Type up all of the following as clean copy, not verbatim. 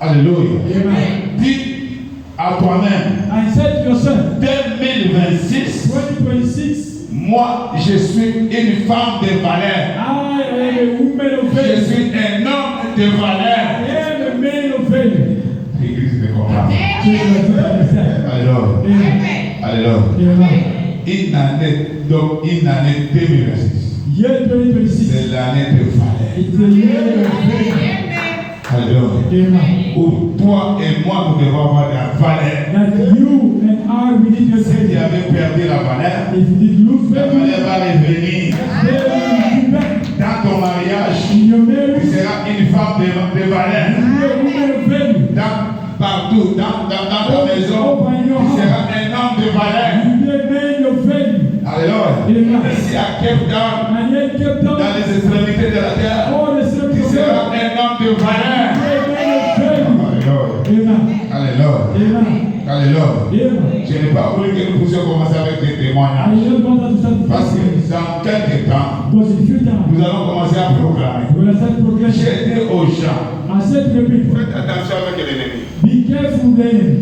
Alléluia. Amen. Dis à toi-même, I said to yourself, 2026, 2026, moi je suis une femme de valeur. I am a woman of Je faith. suis un homme de I valeur. am a man of faith. L'église de comprendre. Alors, alors, une année 2026. Year 2026. C'est l'année de valeur. It's the year of faith. Alors, Amen. où toi et moi nous devons avoir de la valeur. That you and I, we need your Si tu faith. avais perdu la valeur, If you did lose la faith, valeur va revenir. they will be back. Dans ton mariage, In your tu marriage, seras une femme de valeur. you are a woman of value. Partout, dans ta maison, tu seras un homme de valeur. You be a man of value. Alors, ici à Cape Town, And yet kept on dans les extrémités de la terre, all the tu circles of seras God. un homme de valeur. Alléluia. Alléluia. Amen. Alléluia. Amen. Je n'ai pas voulu que nous puissions commencer avec des I témoignages. just want to start Parce que praying. dans quelques temps, Because in few times, nous allons commencer à proclamer. we're going to start proclaiming. J'ai dit aux gens, I said to the people, faites attention avec l'ennemi. be careful of the enemy.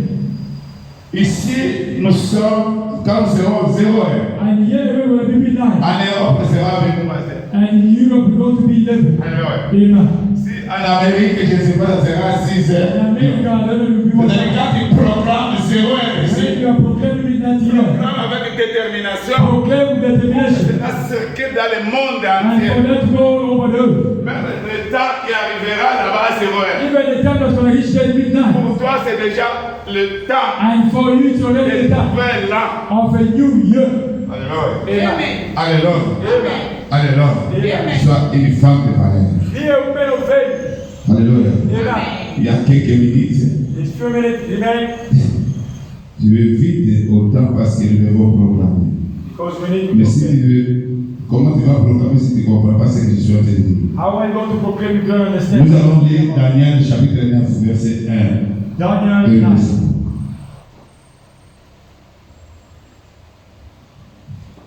Ici, nous sommes, quand nous serons 0 heure. And here we will be 9. En Europe, ce sera avec nous. And in Europe, we're going to be 11. Alléluia. Amen. Si en Amérique, je ne sais pas, ça sera 6 In heures. America, 11 will be 1. C'est-à-dire quand tu proclames 0 heure When ici, you are proclaiming that year, proclame avec détermination. proclaim with determination. C'est à circuler dans le monde And entier. for that to go over the earth. Même le temps qui arrivera là-bas à 0 heure. Even the time that's going to reach there midnight. Pour toi, c'est déjà le temps And for you to already des the time nouvelles là. of a new year. Alléluia. Amen. Alléluia. Alléluia. Amen. Sois une femme de valeur. Be a woman of faith. Alléluia. Amen. Il y a quelques minutes, It's few minutes, amen. je vais vite au temps parce que nous devons proclamer. Because we need Mais to si tu proclaim. veux, comment tu vas proclamer si tu ne comprends pas ce que je suis en train de dire? How are you going to proclaim if you don't Nous understand? allons lire Daniel chapitre 9, verset 1. Daniel Et 9.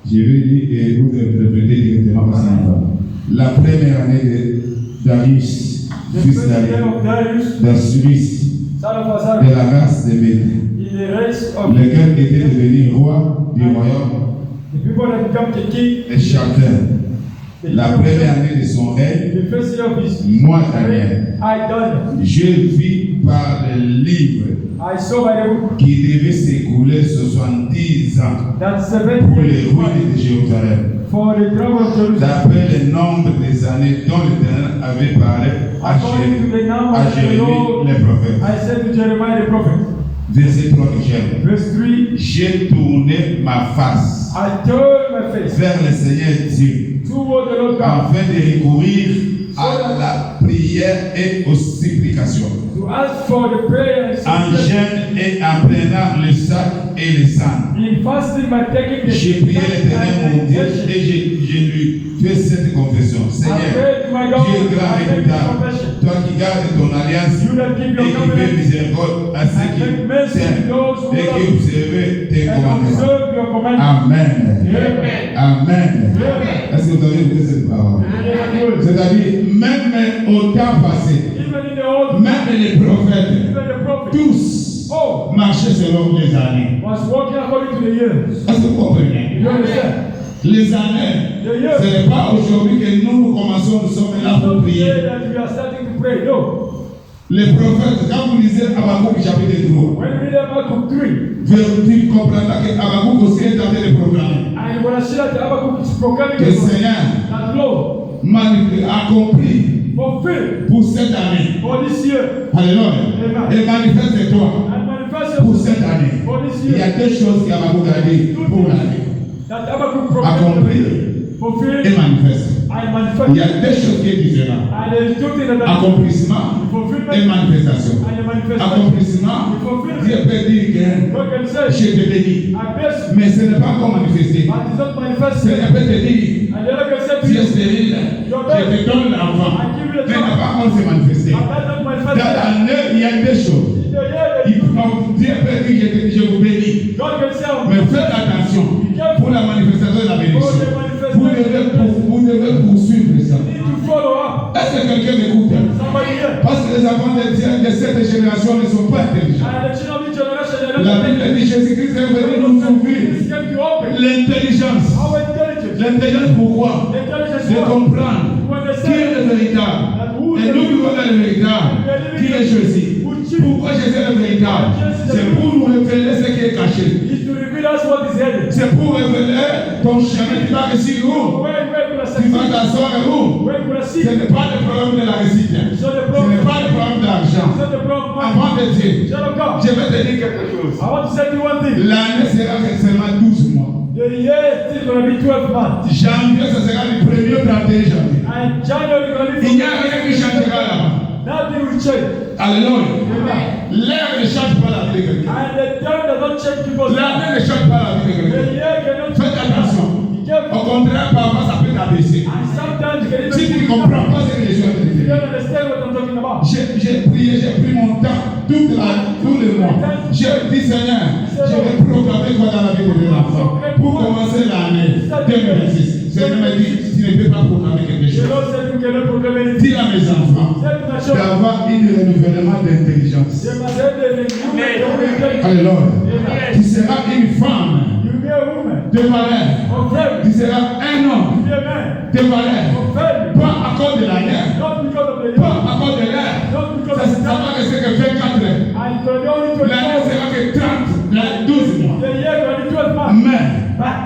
je vais lire et vous interpréter directement parce qu'il va. La première année de Darius, The fils first year d'Arius, of Darius, d'Asuris, son of de Azariah, la race de Médie, in the race of lequel était devenu roi du royaume the people that become the king, et chanteur. La première année de son règne, the first year of his moi Daniel, I done. je vis par le livre I saw by the book qui devait s'écouler 70 ans that pour 70 les years ruines de Jérusalem. for the trouble of Jerusalem. D'après le nombre des années dont l'Éternel avait parlé à According to the number of the Jérémie Lord, les prophètes. I said to Jeremiah the prophet, Verset 3 que j'aime. verse 3, J'ai tourné ma face I turned my face vers le Seigneur Dieu toward the Lord God afin de recourir à la prière et aux supplications, to ask for the prayer and en supplication. jeûne et en prenant le sac et le sang. In fasting by taking the J'ai prié l'Éternel mon Dieu and et je lui fais cette confession. I Seigneur, prayed to my God, Dieu grand I et make this redoutable, confession. toi qui gardes ton alliance You that keep et your qui fais covenant miséricorde à ceux qui and make mercy to t'aiment those who et qui love you observent tes and commandements. observe your commandments. Amen. Amen. Amen. Amen. Est-ce que vous avez écouté cette parole? C'est-à-dire, même au temps passé, Even in the old, même les prophètes, even the prophet tous oh, marchaient selon les années. was walking according to the years. Est-ce que vous comprenez? You understand? Les années, The years. ce n'est pas aujourd'hui que nous commençons, nous sommes là pour Not prier. today that we are starting to pray. No. Les prophètes, quand vous lisez Habakkuk chapitre 3, When we read Habakkuk 3, tu comprendras que Habakkuk aussi est en train de proclamer and we're going to see that Habakkuk is proclaiming que le Seigneur that Lord a compris fulfill pour cette année. for this year Alléluia. Amen. Et manifeste-toi and manifest pour cette année. for this Il y a year deux choses qu'Habakkuk a dit pour l'année. that Habakkuk A proclaimed compris fulfill et manifeste. and Il y manifest. a deux choses qui sont différentes. And there is two things that Accomplissement fulfillment et manifestation. and the manifestation. Accomplissement, Dieu peut dire que God can say, je te bénis. I bless you, Mais ce n'est pas encore manifesté. but it's not manifested. Seigneur peut te dire, And the other can say to tu es you, stérile, je te donne l'enfant. Mais n'a pas encore se manifesté. but that's not Dans manifested. l'année, il y a deux choses. In the year that Dieu peut dire, je vous bénis. God can say, Mais faites attention pour la manifestation de la bénédiction. Vous devez poursuivre ça. you need to follow up. Est-ce que quelqu'un m'écoute? Somebody here. Parce que les enfants de cette génération ne sont pas intelligents. And the children of each generation, they don't La Bible dit Jésus-Christ est venu nous ouvrir This came to open l'intelligence. our intelligence. L'intelligence pourquoi? The intelligence De what? comprendre qui est le véritable. Et nous vivons dans le véritable. Qui est Jésus? Pourquoi Jésus est le véritable? C'est pour nous révéler ce qui est caché. Is to reveal us what is hidden. C'est pour révéler ton chemin. Tu vas réussir où? Where could I Tu vas t'asseoir où? Where could I see? Ce n'est pas le problème de la réussite. Ce n'est pas le problème de l'argent. It's not the problem of money. Avant de dire, Child of God, je vais te dire quelque chose. I want to say to you one thing. L'année sera seulement 12 mois. The year is still going to be 12 months. Janvier, ce sera le 1er au 31 janvier. And January is going to be Il n'y a rien qui changera là-bas. Nothing will change. Alléluia. Amen. L'air ne change pas la vie de quelqu'un. And the time does not change people's lives. L'année ne change pas la vie de The quelqu'un. year cannot change. Faites attention. Be careful. Au contraire, parfois, ça peut t'abaisser. And sometimes you can even Si tu ne comprends pas ce que je suis en train de you dire. don't understand what I'm talking about. J'ai prié, j'ai pris mon temps tout le mois. J'ai dit, Seigneur, je vais proclamer quoi dans la vie de mes enfants pour commencer l'année 2026. Seigneur m'a dit, tu ne peux pas proclamer quelque The chose. Lord said you cannot proclaim anything. Dis à mes enfants Say to my children, d'avoir un renouvellement d'intelligence. they must have the renewal. Alléluia. Tu seras une femme You be a woman de valeur. of value. Tu seras un homme Be a man de valeur. of value. Pas à cause de la guerre. Not because of the Pas young. à cause de l'air. Not because of the Ça time. va rester que 24 heures. And for the only 24 L'année sera que 30, 12 mois. the year going to be 12 months. Mais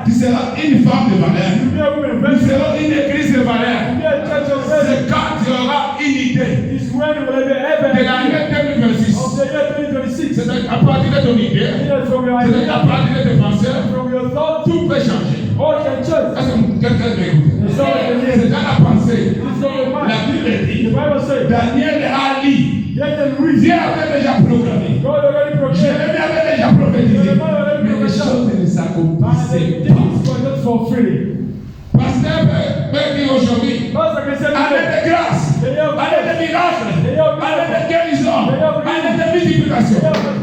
tu seras une femme de valeur. You be a woman of Tu value. seras une église de valeur. You be a church of value. C'est quand tu auras une idée This when you will be ever de l'année 2026. of the year 2026. C'est à partir de ton idée, Either from your c'est à idea, partir de tes pensées, from your thoughts, tout peut changer. or can change. Est-ce que quelqu'un m'écoute? It's all in the C'est dans la pensée. It's all in La mind. Bible The dit, Bible says, Daniel a lu. yet the reason Dieu avait déjà proclamé. God already proclaimed. Jérémie avait déjà prophétisé. Mais les choses ne And the s'accomplissaient things pas. were not fulfilled. Pasteur peut dire aujourd'hui, Pastor can say année today, de grâce, année de miracle, année de guérison, année de multiplication.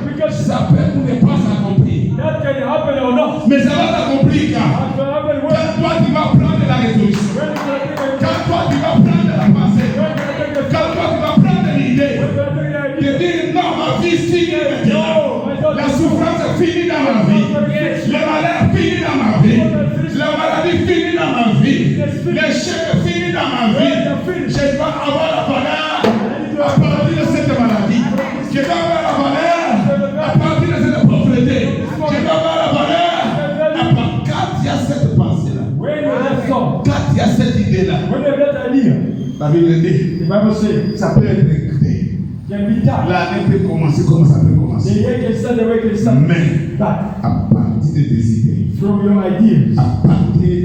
because Ça peut ou ne pas s'accomplir. that can happen or not. Mais ça va s'accomplir quand? It can happen when Quand toi tu vas prendre la résolution. when you can take a Quand toi tu vas prendre la pensée. when you can take a Quand toi tu vas prendre l'idée. when you can take an De idea. dire non, ma vie finit maintenant. No, I don't La souffrance est finie dans ma vie. Le malheur finit dans ma vie. La maladie finit dans ma vie. L'échec est fini dans ma vie. Je dois avoir la valeur à partir de cette maladie. Je dois avoir la valeur à partir de cette pauvreté. Je dois avoir la valeur quand il y a cette pensée-là. When you have thought, Quand il y a cette idée-là. when you have that idea, La Bible dit, the Bible says, ça peut être écrit. can be done. L'année peut commencer comme ça peut The commencer. year can start the way it can start. Mais But à partir de tes idées, from your ideas, à partir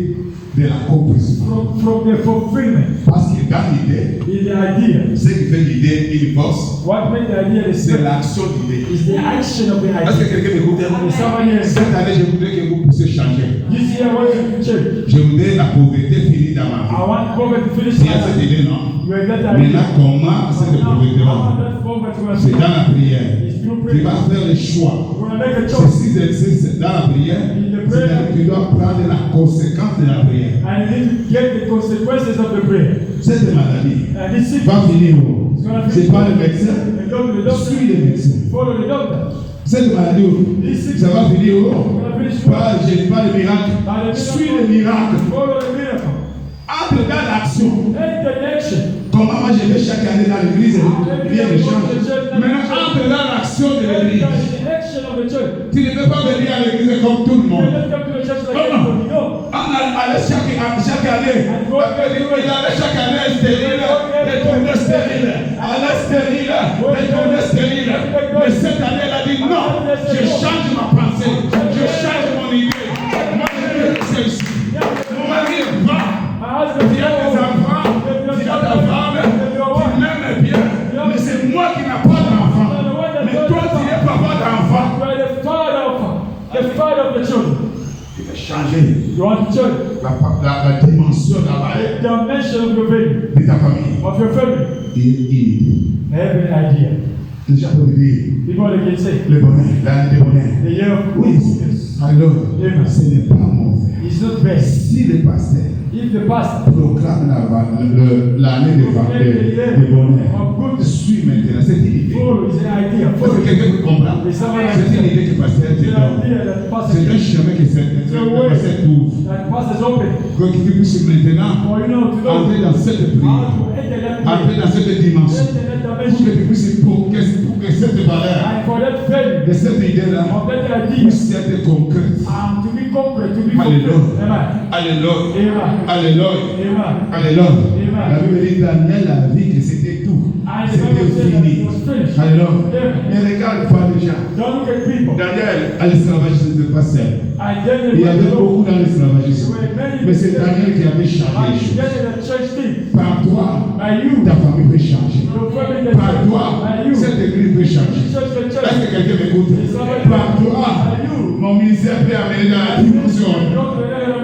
de l'accomplissement. from the fulfillment, Parce que dans l'idée, is the idea. ce qui fait l'idée une force, What makes the idea the c'est spirit l'action d'idée. is the action of the Est-ce que idea. quelqu'un m'écoute? Somebody else. Cette année, je voudrais que vous puissiez changer. This year, I want you to change. Je voudrais la pauvreté finie dans ma I vie. want poverty to finish Il y my a cette life. idée, non? You have that idea. Maintenant, comment cette Now, pauvreté-là? how that poverty was C'est dans la prière. It's through Tu prayer. vas faire le choix. We're going to make a choice. C'est dans la prière. C'est-à-dire que tu dois prendre la conséquence de la prière. And you need to get the consequences of the prayer. Cette maladie And this sickness, va finir où? C'est pas le médecin. go to the doctor. Suis le médecin. Follow the doctor. Cette maladie, ça va finir où? We're going to finish Pas le miracle. Suis le miracle. Follow the miracle. Entre dans l'action. Take the action. Comment moi je vais chaque année dans l'église, rien ne change. Maintenant, entre dans l'action de l'église. The action of the church. Tu ne peux pas venir à l'église comme tout le You monde. don't come to the church like everybody. No. On allait chaque année. Il allait chaque année stérile, retourner stérile. Allait stérile, retourner stérile. Mais cette année, elle a dit non, je change ma pensée, je change mon idée. Moi, je veux rester ici. Mon mari est bas. Tu as des enfants, tu as ta femme, tu m'aimes bien. Mais c'est moi qui n'ai pas d'enfant. Mais toi, tu n'es pas d'enfant. You are the father of the children. Tu veux changer You want to change la dimension the de dimension of your family, ta famille. of your family. Il Have an idea. déjà peut dire People they can say, le bonheur, l'année de bonheur. the year of Oui, goodness. alors, Amen. ce n'est pas mauvais. It's not bad. Si le pasteur If the pastor proclame l'année de bonheur, suis maintenant. Ce qui path C'est un again. chemin qui s'ouvre. That path is open. Que tu puisses maintenant For you now to know entrer dans cette prière, how to enter that entrer place. dans cette dimension. Enter that Pour que dimension. tu puisses, pour que cette valeur, And for that faith, de cette idée-là, of that idea, puisse être concrète. and to be concrete, to be Alléluia. fulfilled. Amen. Alléluia. Amen. Alléluia. Amen. Alléluia. Amen. La Bible dit Daniel a vu que c'était tout. And the C'était Bible said that fini. it was finished. Alléluia. Amen. Mais regarde pas déjà. Don't look at people. Daniel à l'esclavagisme n'était pas seul. And then Il y avait beaucoup dans l'esclavagisme. there were many Mais c'est Daniel qui avait and changé les choses. together that church thing. Par toi, By you, ta famille peut changer. your family, the Par church. toi, By you, cette église peut changer. church, the church. Est-ce que quelqu'un m'écoute? Par toi, By you. mon ministère peut amener dans la dimension.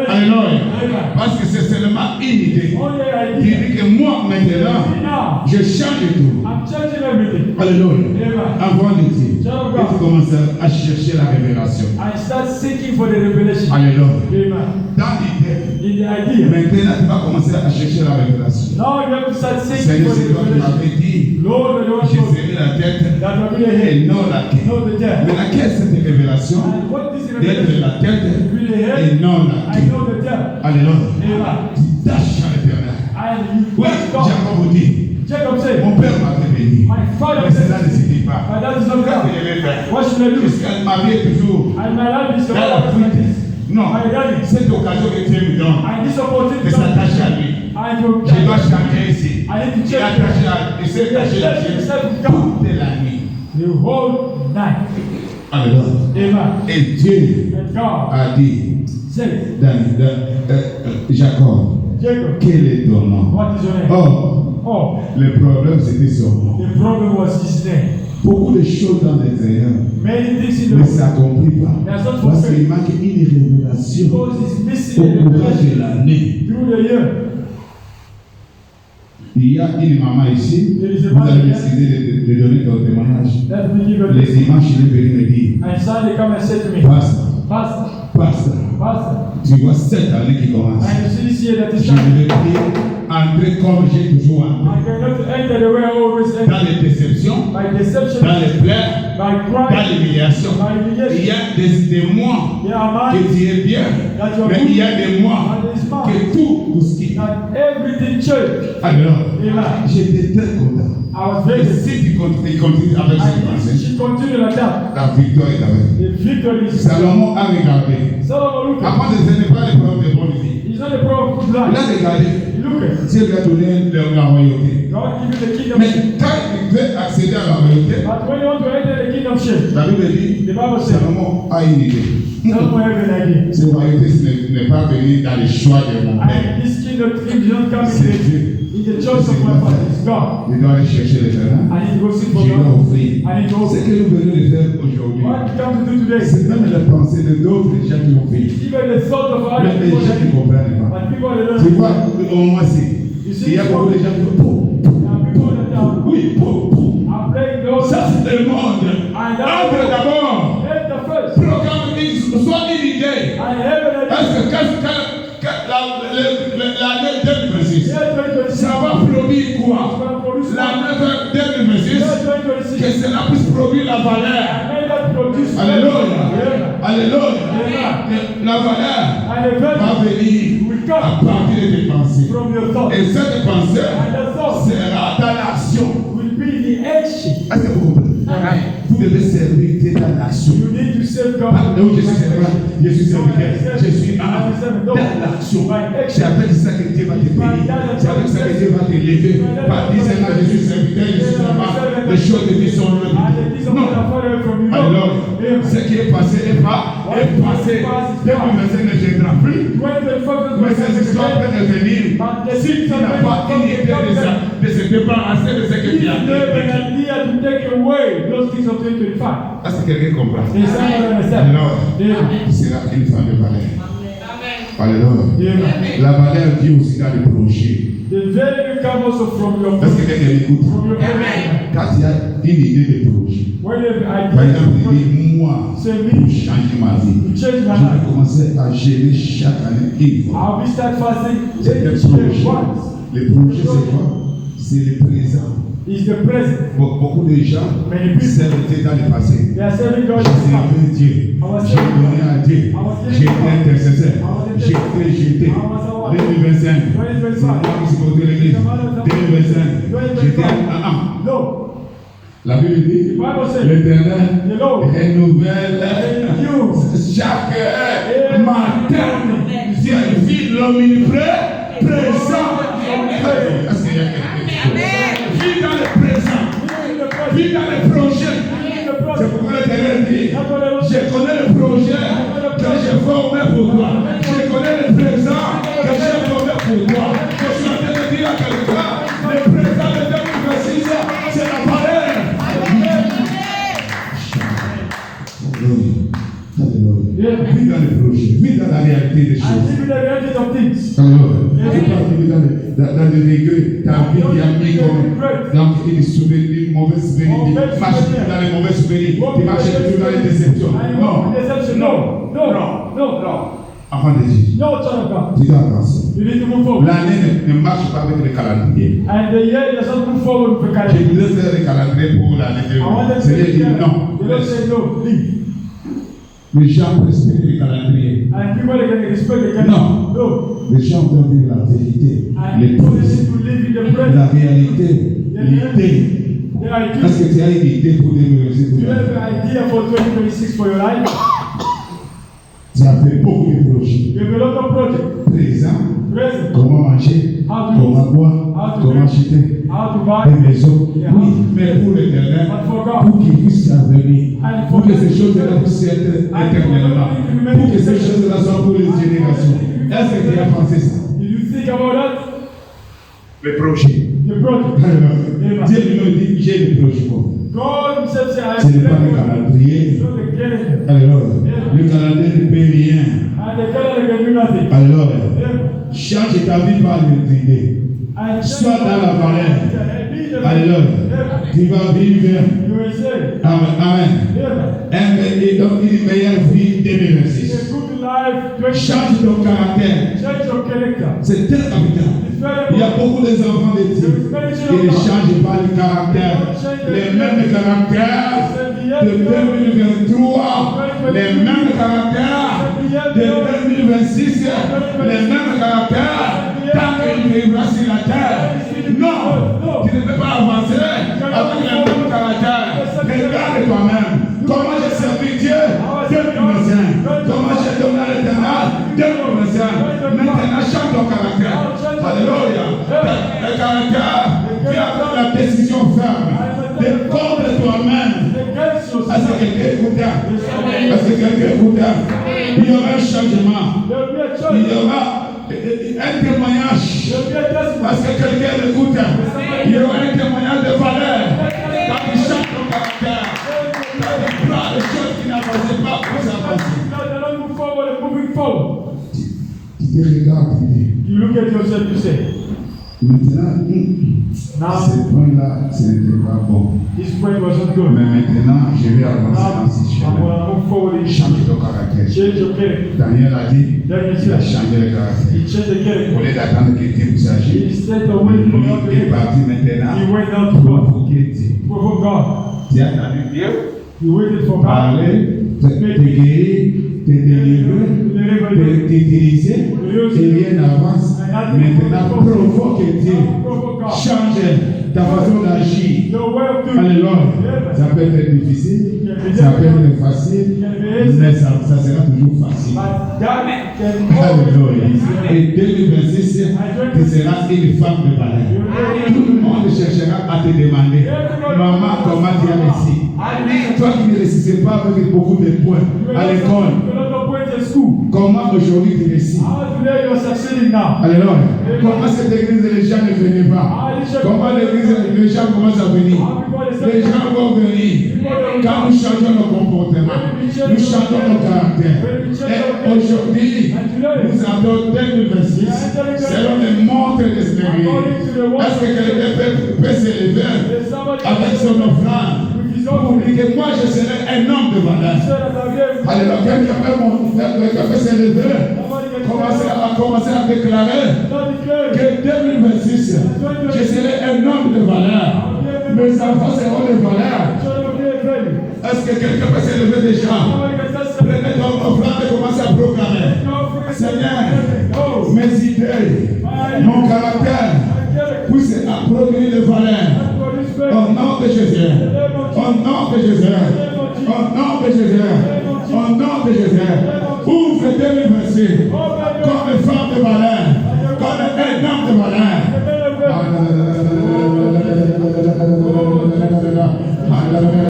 Alléluia. Parce que c'est seulement une idée. Only Qui idea. dit que moi, maintenant, Now, je change tout. I'm changing everything. Alléluia. Amen. Avant de dire, et tu commences à chercher la révélation. I start seeking for the revelation. Alléluia. Amen. Dans l'idée, In the idea. maintenant, tu vas commencer à chercher la révélation. Now you have to start seeking Seigneur, for c'est the toi qui revelation. m'avais dit, Lord, the Lord je told me serai la tête that will be the head, et non la queue. not the tail. Mais laquelle est cette révélation And what is the d'être revelation? la tête Will be the et head, non la I queue? know the tail. Alléluia. Amen. Tu tâches à l'éternel. And you Oui, God. Jacob dit, Jacob said, mon père m'avait béni, my father mais cela ne said, suffit pas. my dad is not Qu'est-ce que God. je vais faire? What should I do? Puisque ma vie est toujours And my life is dans la always like fuite. this. Non, My daddy. cette occasion que Dieu me donne And this de opportunity, s'attacher à lui. and you Je dois changer ici. I need to Il change attaché à, il s'est attaché à Dieu toute la nuit. the whole night. Alléluia. Amen. Et Dieu And God a dit, said, Jacob, Jacob, quel est ton nom? what is your name? Oh, Oh, le problème c'était son nom. the problem was his name. Beaucoup de choses dans l'extérieur Many things in the ne world. s'accomplissent pas. That's not Parce fulfilled. qu'il manque une révélation Because he's missing au the courage revelation de l'année. through the year. Il y a une maman ici, There is a vous man allez here. décider de donner ton témoignage. Let me give a Les testimony. dimanches, il est venu me dire, And Sunday come and say to me, Pasteur, Pastor, Pasteur, Pastor, tu vois cette année qui commence. and you see this year that is Je coming. vais prier, entrer comme j'ai toujours entré. I cannot enter the way I always Dans enter. les déceptions, By deception, dans les plaies, by dans crime, l'humiliation. by Il y humiliation. a des mois There are que minds tu es bien, that you are mais il y a good, des mois and there is que minds tout bouscule. that everything church. Alors, Amen. j'étais très content. I was Et very si tu continues avec cette and pensée, she continued like that. la victoire est avec. The victory is Salomon a regardé. Solomon look at. Avant de ce n'est pas le problème de bonne vie. It's not a problem of good Il a life. regardé. Look at. Dieu lui a donné la royauté. God give you the kingdom. Mais quand il veut accéder à la royauté, But when you want to enter the kingdomship, la Bible dit, the Bible says, Salomon a une idée. Solomon have an idea. Cette royauté n'est pas venue dans les choix de mon père. And this kingdom did not come C'est Dieu. in the choice of my father. It's God. Je dois aller chercher les terrains. I need to go seek for Je dois God. offrir. I need to Ce open. que nous venons de faire aujourd'hui, What we come to do today, c'est même la pensée de d'autres gens qui ont fait. even the thought of other Même les people, gens qui ne comprennent pas. but people that Tu don't. vois, au moins c'est. Il y a beaucoup de gens qui font pou, There are people that are oui, pou. playing those. Ça c'est le monde. Entre d'abord. Let the first. Programme soit une idée. I have an idea. Est-ce que l'année 2026, Year 2026. ça va produire quoi? It's going to produce what? L'année 2026, Year que 2026. cela puisse produire la valeur. And may that produce. Alléluia. Yeah. Alléluia. Amen. La valeur And the va value venir will à come partir de tes pensées. from your thoughts. Et cette pensée And the thought sera dans l'action. will be the action. Est-ce que vous comprenez? Vous devez servir Dieu dans l'action. You need to serve God. Pas où je suis servant, je suis serviteur, je suis dans l'action. C'est avec ça que Dieu va te bénir. C'est avec ça que Dieu va t'élever. Pas dire seulement je suis serviteur, je suis servant. Les choses de vie sont loin. Non. Alors, ce qui est passé est passé. 2025 ne viendra plus. Mais ces histoires peuvent venir. Si tu n'as pas une idée de se débarrasser de ce que tu as fait. Est-ce que quelqu'un comprend? Alors, il sera une femme de valeur. Alléluia. La valeur vient aussi dans le projet. The value comes also from your Est-ce que quelqu'un écoute? from your Amen. Quand il y a une idée de projet, When you have par exemple, ideas il dit moi, C'est pour me. changer ma vie, to change je my vais life, commencer à gérer chaque année une fois. I'll be start fasting. C'est le Change projet. once. Le projet, c'est quoi? C'est le présent. is the present. Beaucoup de gens servent Dieu dans le passé. They are serving God in J'ai the past. servi Dieu. J'ai donné à Dieu. J'ai été intercesseur. J'ai été jeté. 2025. C'est moi qui suis côté de l'église. 2025. J'étais un. No. La Bible dit, l'Éternel renouvelle chaque matin. Dieu vit l'omniprésent présent. Est-ce qu'il y a quelque chose? Vit dans le présent. Vit dans les projets. C'est pourquoi l'Éternel dit, je connais le projet que j'ai formé pour toi. Je connais le présent que j'ai formé pour toi. Je suis en train de dire à quelqu'un, le présent de 2026, c'est la parole. Alléluia. Vis dans les projets, vis dans la réalité des choses. Alors, il ne faut pas vivre dans des regrets. Ta vie qui a mis dans une mauvaise souvenir. Tu marches dans les mauvais souvenirs. Tu marches toujours dans les déceptions. Non. Avant de dire, tu dois avancer. L'année ne marche pas avec le calendrier. Je voulais faire le calendrier pour l'année 2020. C'est dit non. Les gens respectent le calendrier. Non. Les gens doivent vivre la vérité, les principes, la réalité, l'idée. Est-ce que tu as une idée pour 2026 pour ta vie? Tu as fait beaucoup de projets. Présent. Comment manger, comment boire, comment acheter des maisons. Oui, mais pour l'Éternel, pour qu'il puisse venir, pour que ces choses-là puissent être éternellement, pour que ces choses-là soient pour les générations. Est-ce que tu as pensé ça? Le projet. Dieu lui dit, j'ai le projet. Ce n'est pas le calendrier. Alors, le calendrier ne paie rien. Alors, change ta vie par les idées. Sois dans la valeur. Alléluia. Tu vas vivre. Amen. Et donc une meilleure vie 2026. Change ton caractère. C'est très capital. Il y a beaucoup d'enfants de Dieu qui ne changent pas le caractère. Les mêmes caractères de 2023, les mêmes caractères de 2026, les mêmes caractères tant qu'il vivra sur la terre. Non, tu ne peux pas avancer avec les mêmes caractères. Regarde toi-même. Comment j'ai servi Dieu 2025. Comment j'ai donné à l'Éternel 2025. Maintenant, change ton caractère. Alléluia. Le caractère qui a pris la décision ferme de contre toi-même. Est-ce que quelqu'un écoute? Est-ce que quelqu'un écoute? Il y aura un changement. Il y aura un témoignage. Parce que quelqu'un écoute. Il y aura un témoignage de valeur. Quand tu changes ton caractère, quand tu prends les choses qui n'avançaient pas pour s'avancer. Tu te regardes. You look at yourself, you say, Maintenant, ce point-là, ce n'était pas bon. this point wasn't good. Mais maintenant, je vais avancer dans ce I'm chemin. gonna move forward in Change ton caractère. change your character. Daniel a dit, il a changé le caractère. He changed the Au character. lieu d'attendre que Dieu vous agisse, Instead of waiting for God to il est get parti maintenant he went out to pour God. invoquer Dieu. For God. Tu as entendu Dieu He waited for God. parler, te guérir, te délivrer, t'utiliser, et rien n'avance. Maintenant, provoque Dieu. Change ta façon d'agir. Your way of doing Alléluia. it. Ça peut être difficile, ça peut être facile, mais ça sera toujours facile. But God can always Alléluia. do Et it. 2026, tu seras une femme de valeur. Tout le monde cherchera à te demander, maman, comment tu as réussi? Toi qui ne réussissais pas avec beaucoup de points à l'école, comment aujourd'hui tu réussis? Alléluia. Comment cette église, les gens ne venaient pas? Comment l'église, les gens commencent à venir? Les gens vont venir. Quand nous changeons nos comportements, nous changeons nos caractères. Et aujourd'hui, nous avons 2026, selon les montres de ce est-ce que quelqu'un peut s'élever avec son offrande pour dire que moi je serai un homme de valeur? Alléluia. Quelqu'un peut s'élever, commencer à déclarer que 2026, je serai un homme de valeur. Mes enfants seront des valeurs. Est-ce que quelqu'un peut s'élever déjà? Prenez ton offrande et commencez à proclamer. Seigneur, mes idées, mon caractère, puisse à produire des valeurs. Au nom de Jésus. Au nom de Jésus. Au nom de Jésus. Au nom de Jésus. Ouvre 2026 comme